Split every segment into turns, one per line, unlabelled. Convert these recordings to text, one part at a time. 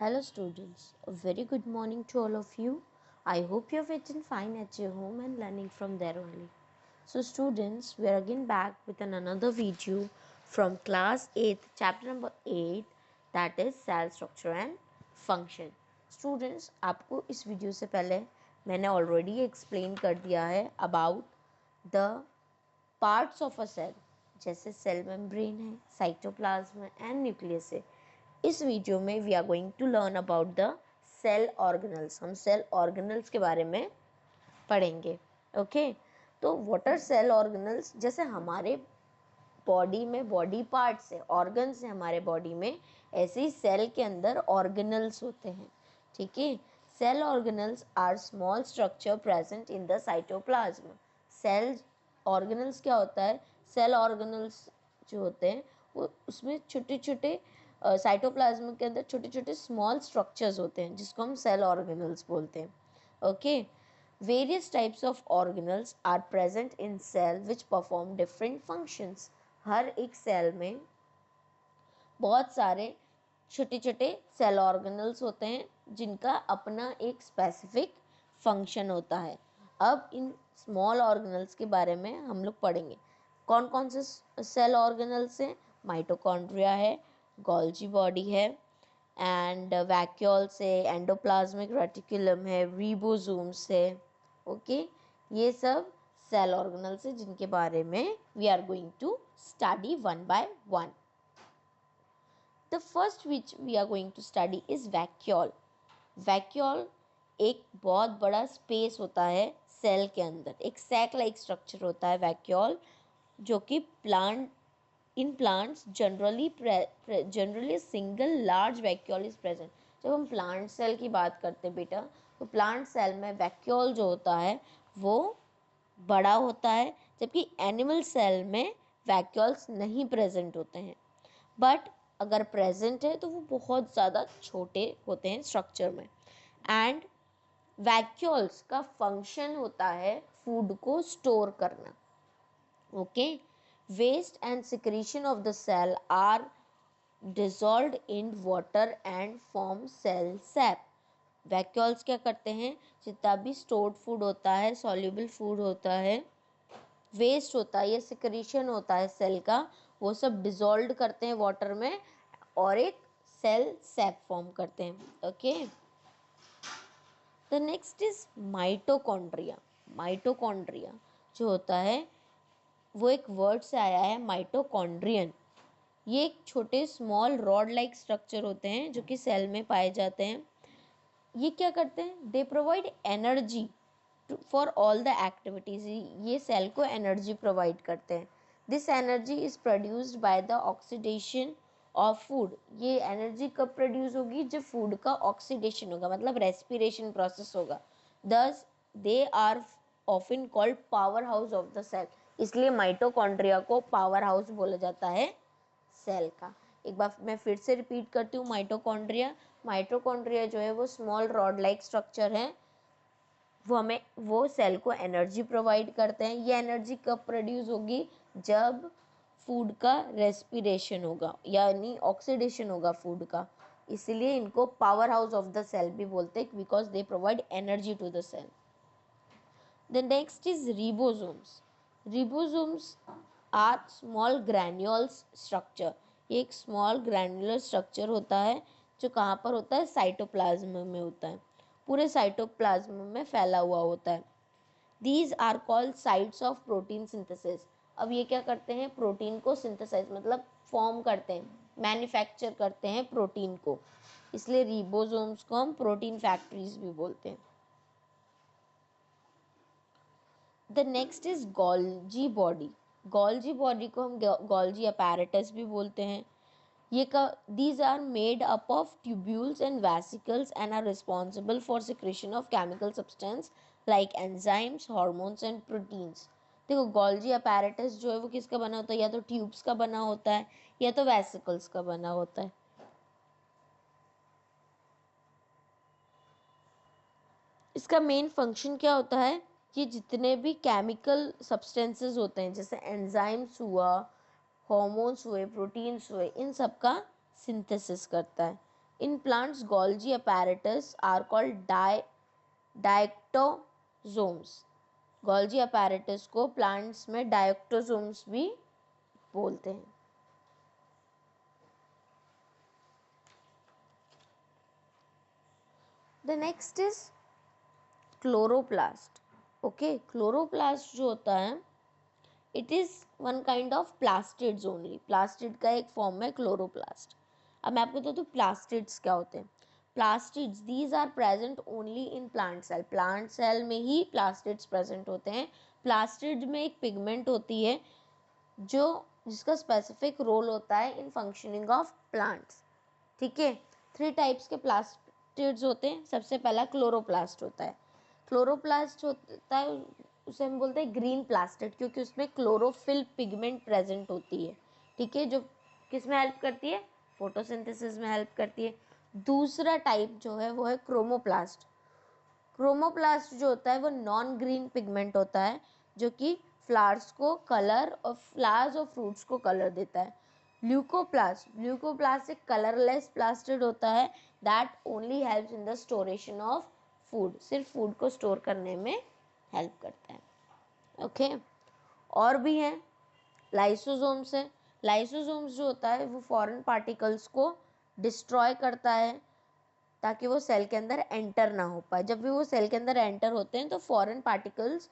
Hello students, a very good morning to all of you. I hope you are fitting fine at your home and learning from there only. So students, we are again back with another video from class 8th chapter number 8, that is cell structure and function. Students, आपको इस video से पहले मैंने already explain कर दिया है about the parts of a cell, जैसे cell membrane है, साइटोप्लाज्म एंड न्यूक्लियस है. इस वीडियो में we are going to learn about the cell organelles. हम सेल ऑर्गेनल्स के बारे में पढ़ेंगे. ओके, तो व्हाट आर सेल ऑर्गेनल्स? जैसे हमारे बॉडी में बॉडी पार्ट्स है, ऑर्गन्स है हमारे बॉडी में, ऐसे ही सेल के अंदर ऑर्गेनल्स होते हैं. ठीक है, cell organelles are small structure present in the cytoplasm. Cell organelles क्या होता है? सेल ऑर्गेनल्स जो होते हैं वो उसमें छोटे छोटे साइटोप्लाज्म के अंदर छोटे छोटे स्मॉल स्ट्रक्चर्स होते हैं जिसको हम सेल ऑर्गेनल्स बोलते हैं. Okay, various types of organelles are present in cell which perform different functions. हर एक सेल में बहुत सारे छोटे छोटे सेल ऑर्गेनल्स होते हैं जिनका अपना एक स्पेसिफिक फंक्शन होता है. अब इन स्मॉल ऑर्गेनल्स के बारे में हम लोग पढ़ेंगे. कौन कौन से सेल ऑर्गेनल्स हैं? माइटोकॉन्ड्रिया है, गोल्जी बॉडी है, एंड वैक्यूल्स है, एंडोप्लाज्मिक रेटिकुलम है, रिबोसोम्स है. ओके, ये सब सेल ऑर्गेनल्स है जिनके बारे में we are going to study one by one. The first which we are going to study is vacuole. Vacuole एक बहुत बड़ा स्पेस होता है सेल के अंदर, एक सैक लाइक स्ट्रक्चर होता है वैक्यूल, जो कि plants generally single large vacuole is present. जब हम प्लांट सेल की बात करते हैं बेटा, तो प्लांट सेल में वैक्यूल जो होता है वो बड़ा होता है, जबकि एनिमल सेल में वैक्यूल्स नहीं प्रेजेंट होते हैं. बट अगर प्रेजेंट है तो वो बहुत ज़्यादा छोटे होते हैं स्ट्रक्चर में. एंड वैक्यूल्स का फंक्शन होता है फूड को स्टोर करना. Okay, waste and secretion of the cell are dissolved in water and form cell sap. Vacuoles क्या करते हैं? जितना भी स्टोर्ड फूड होता है, सॉल्युबल फूड होता है, वेस्ट होता है या सिक्रीशन होता है सेल का, वो सब डिसॉल्व करते हैं वाटर में और एक सेल सैप फॉर्म करते हैं. Okay, the next is mitochondria. Mitochondria जो होता है वो एक वर्ड से आया है, माइटोकॉन्ड्रियन. ये एक छोटे स्मॉल रॉड लाइक स्ट्रक्चर होते हैं जो कि सेल में पाए जाते हैं. ये क्या करते हैं? दे provide energy for all the activities. ये सेल को एनर्जी प्रोवाइड करते हैं. This energy is produced by the oxidation of food. ये एनर्जी कब प्रोड्यूस होगी? जब फूड का ऑक्सीडेशन होगा, मतलब रेस्पिरेशन प्रोसेस होगा. Thus they are often called power house of the cell. इसलिए माइटोकॉन्ड्रिया को पावर हाउस बोला जाता है सेल का. एक बार मैं फिर से रिपीट करती हूँ. माइटोकॉन्ड्रिया जो है वो स्मॉल रॉड लाइक स्ट्रक्चर है. वो सेल को एनर्जी प्रोवाइड करते हैं. ये एनर्जी कब प्रोड्यूस होगी? जब फूड का रेस्पिरेशन होगा, यानी ऑक्सीडेशन होगा फूड का. इसलिए इनको power house of the cell भी बोलते हैं, because they provide energy to the cell. The next is ribosomes. Ribosomes are small granules structure. ये एक स्मॉल ग्रैन्युलर स्ट्रक्चर होता है जो कहाँ पर होता है? साइटोप्लाज्म में होता है. पूरे साइटोप्लाज्म में फैला हुआ होता है. These are called sites of protein synthesis. अब ये क्या करते हैं? प्रोटीन को सिंथेसाइज मतलब फॉर्म करते हैं, मैन्युफैक्चर करते हैं प्रोटीन को. इसलिए रिबोसोम्स को हम प्रोटीन फैक्ट्रीज भी बोलते हैं. The next is Golgi body. Golgi body को हम गोल्जी अपैरेटस भी बोलते हैं. ये these are made up of tubules and vesicles and are responsible for secretion of chemical substance like enzymes, hormones and proteins. देखो, गोल्जी अपैरेटस जो है वो किसका बना होता है? या तो ट्यूब्स का बना होता है या तो वेसिकल्स का बना होता है. इसका मेन फंक्शन क्या होता है? कि जितने भी केमिकल सब्सटेंसेस होते हैं, जैसे एंजाइम्स हुआ, हॉर्मोन्स हुए, प्रोटीन्स हुए, इन सब का सिंथेसिस करता है. In plants, Golgi apparatus are called diectosomes. Golgi apparatus को plants में diectosomes भी बोलते हैं. The next is chloroplast. Okay, chloroplast जो होता है, it is one kind of plastids only. Plastid का एक फॉर्म है chloroplast. अब मैं आपको बता दूँ plastids क्या होते हैं. Plastids, these are present only in plant cell. Plant cell में ही plastids present होते हैं. Plastid में एक pigment होती है जो जिसका specific role होता है in functioning of plants. ठीक है, 3 टाइप्स के plastids होते हैं. सबसे पहला क्लोरोप्लास्ट होता है. क्लोरोप्लास्ट होता है उसे हम बोलते हैं ग्रीन प्लास्टिड, क्योंकि उसमें क्लोरोफिल पिगमेंट प्रेजेंट होती है. ठीक है, जो किस में हेल्प करती है, फोटोसिंथेसिस में हेल्प करती है. दूसरा टाइप जो है वो है क्रोमोप्लास्ट. क्रोमोप्लास्ट जो होता है वो नॉन ग्रीन पिगमेंट होता है जो कि फ्लावर्स को कलर और फ्लावर्स और फ्रूट्स को कलर देता है. ल्यूकोप्लास्ट एक कलरलेस प्लास्टिड होता है that only helps in the स्टोरेशन of food. सिर्फ फूड को स्टोर करने में हेल्प करता है. ओके, और भी हैं. लाइसोसोम्स है. लाइसोसोम्स जो होता है वो फॉरेन पार्टिकल्स को डिस्ट्रॉय करता है ताकि वो सेल के अंदर एंटर ना हो पाए. जब भी वो सेल के अंदर एंटर होते हैं तो फॉरेन पार्टिकल्स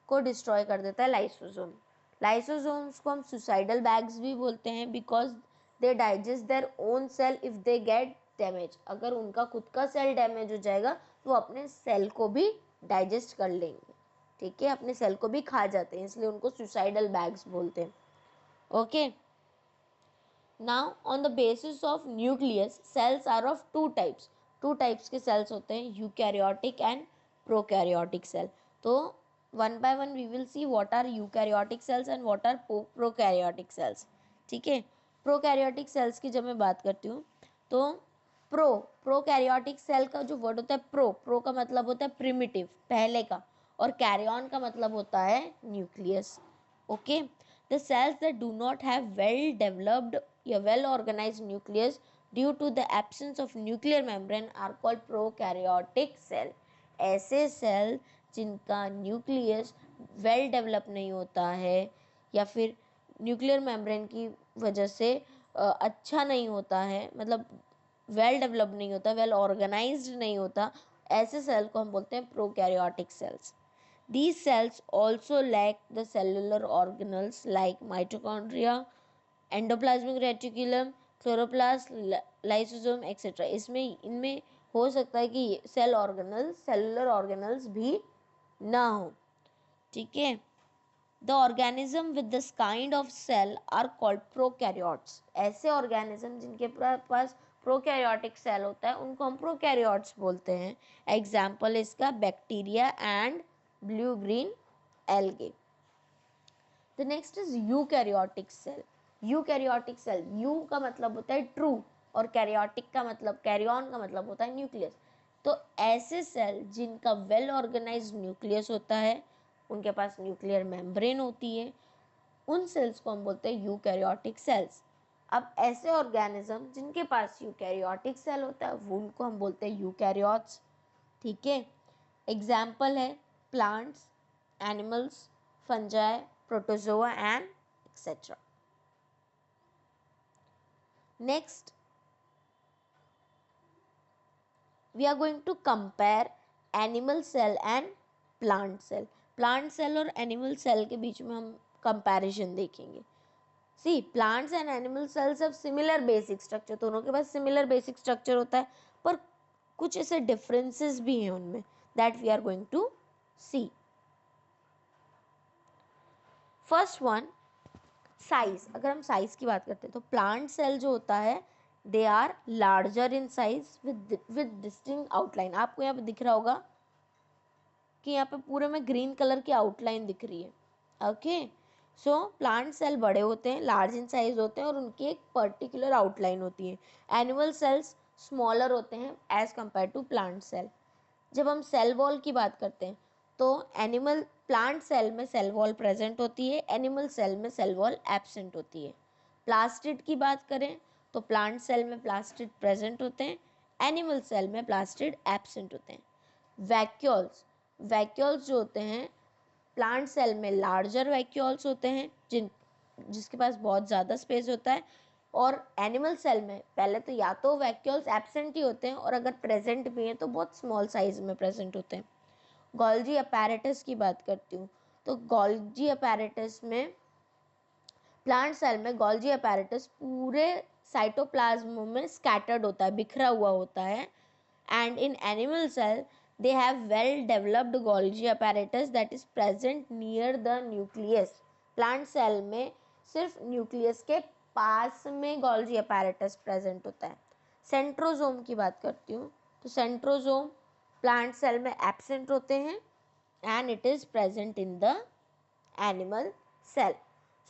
को डिस्ट्रॉय कर देता है लाइसोसोम. लाइसोसोम्स को हम सुसाइडल बैग्स भी बोलते हैं because they digest their own cell if they get damage. अगर उनका खुद का सेल डैमेज हो जाएगा तो अपने सेल को भी डाइजेस्ट कर लेंगे. ठीक है, अपने सेल को भी खा जाते हैं, इसलिए उनको सुसाइडल बैग्स बोलते हैं. Okay, now on the basis of nucleus cells are of 2 types. 2 types के सेल्स होते हैं, यूकैरियोटिक एंड प्रोकैरियोटिक सेल. तो one by one we will see what are eukaryotic cells and what are prokaryotic cells. ठीक है, prokaryotic cells की जब मैं बात करती हूँ तो प्रोकैरियोटिक सेल का जो वर्ड होता है प्रो का मतलब होता है प्रिमिटिव, पहले का, और कैरियन का मतलब होता है nucleus. Okay, the cells that do not have well developed या well organised nucleus due to the absence of nuclear membrane are called prokaryotic cell. ऐसे सेल जिनका न्यूक्लियस वेल डेवलप नहीं होता है या फिर न्यूक्लियर मेम्ब्रेन की वजह से अच्छा नहीं होता है, मतलब वेल डेवलप नहीं होता, वेल ऑर्गेनाइज्ड नहीं होता, ऐसे सेल को हम बोलते हैं prokaryotic cells. These cells also lack the cellular organelles like mitochondria, endoplasmic reticulum, chloroplast, lysosome etc. इनमें हो सकता है कि सेल ऑर्गेनल्स, सेलुलर ऑर्गेनल्स भी ना हो. ठीक है, the organism with this kind of cell are called prokaryotes. ऐसे ऑर्गेनिज्म जिनके पास प्रोकैरियोटिक सेल होता है उनको हम प्रोकैरियोट्स बोलते हैं. एग्जाम्पल इसका bacteria and blue green algae. The next is eukaryotic cell. Eukaryotic cell, eu का मतलब होता है ट्रू और कैरियोटिक का मतलब, कैरियन का मतलब होता है न्यूक्लियस. तो ऐसे सेल जिनका वेल ऑर्गेनाइज्ड न्यूक्लियस होता है, उनके पास न्यूक्लियर मेम्ब्रेन होती है, उन सेल्स को हम बोलते हैं यूकैरियोटिक सेल्स. अब ऐसे ऑर्गेनिज्म जिनके पास यूकैरियोटिक सेल होता है वो उनको हम बोलते हैं यूकैरियोट्स. ठीक है, एग्जाम्पल है plants, animals, fungi, protozoa and etc. Next, we are going to compare animal cell and plant cell. Plant cell और animal cell के बीच में हम comparison देखेंगे. See, plants and animal cells have similar basic structure. दोनों के पास similar basic structure होता है, पर कुछ ऐसे differences भी हैं उनमें that we are going to see. First one, size. अगर हम साइज की बात करते हैं तो प्लांट सेल जो होता है they are larger in size with distinct outline. आपको यहाँ पे दिख रहा होगा कि यहाँ पे पूरे में ग्रीन कलर की आउटलाइन दिख रही है. ओके, सो प्लांट सेल बड़े होते हैं, लार्ज इन साइज होते हैं और उनकी एक पर्टिकुलर आउटलाइन होती है. एनिमल सेल्स स्मॉलर होते हैं as compare to plant cell. जब हम सेल वॉल की बात करते हैं तो प्लांट सेल में सेल वॉल प्रेजेंट होती है, एनिमल सेल में सेल वॉल एब्सेंट होती है. प्लास्टिड की बात करें तो प्लांट सेल में प्लास्टिड प्रेजेंट होते हैं, एनिमल सेल में प्लास्टिड एब्सेंट होते हैं। वैक्यूल्स जो होते हैं प्लांट सेल में लार्जर वैक्यूल्स होते हैं जिसके पास बहुत ज़्यादा स्पेस होता है, और एनिमल सेल में पहले तो या तो वैक्यूल्स एब्सेंट ही होते हैं और अगर प्रेजेंट भी हैं तो बहुत स्मॉल साइज में प्रेजेंट होते हैं। गोल्जी अपैरेटस की बात करती हूँ तो गोल्जी अपैरेटस में प्लांट सेल में गोल्जी अपैरेटस पूरे साइटोप्लाज्म में स्कैटर्ड होता है, बिखरा हुआ होता है। And in animal cell they have well developed Golgi apparatus that is present near the nucleus. Plant cell में सिर्फ न्यूक्लियस के पास में Golgi apparatus प्रेजेंट होता है। सेंट्रोजोम की बात करती हूँ तो सेंट्रोजोम प्लांट सेल में एब्सेंट होते हैं and it is present in the animal cell.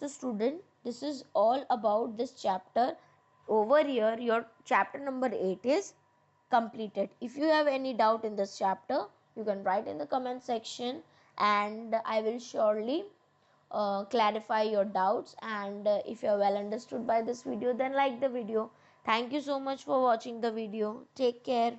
So student, this is all about this chapter. Over here your chapter number 8 is completed. If you have any doubt in this chapter, you can write in the comment section and I will surely clarify your doubts. And if you are well understood by this video, then like the video. Thank you so much for watching the video. Take care.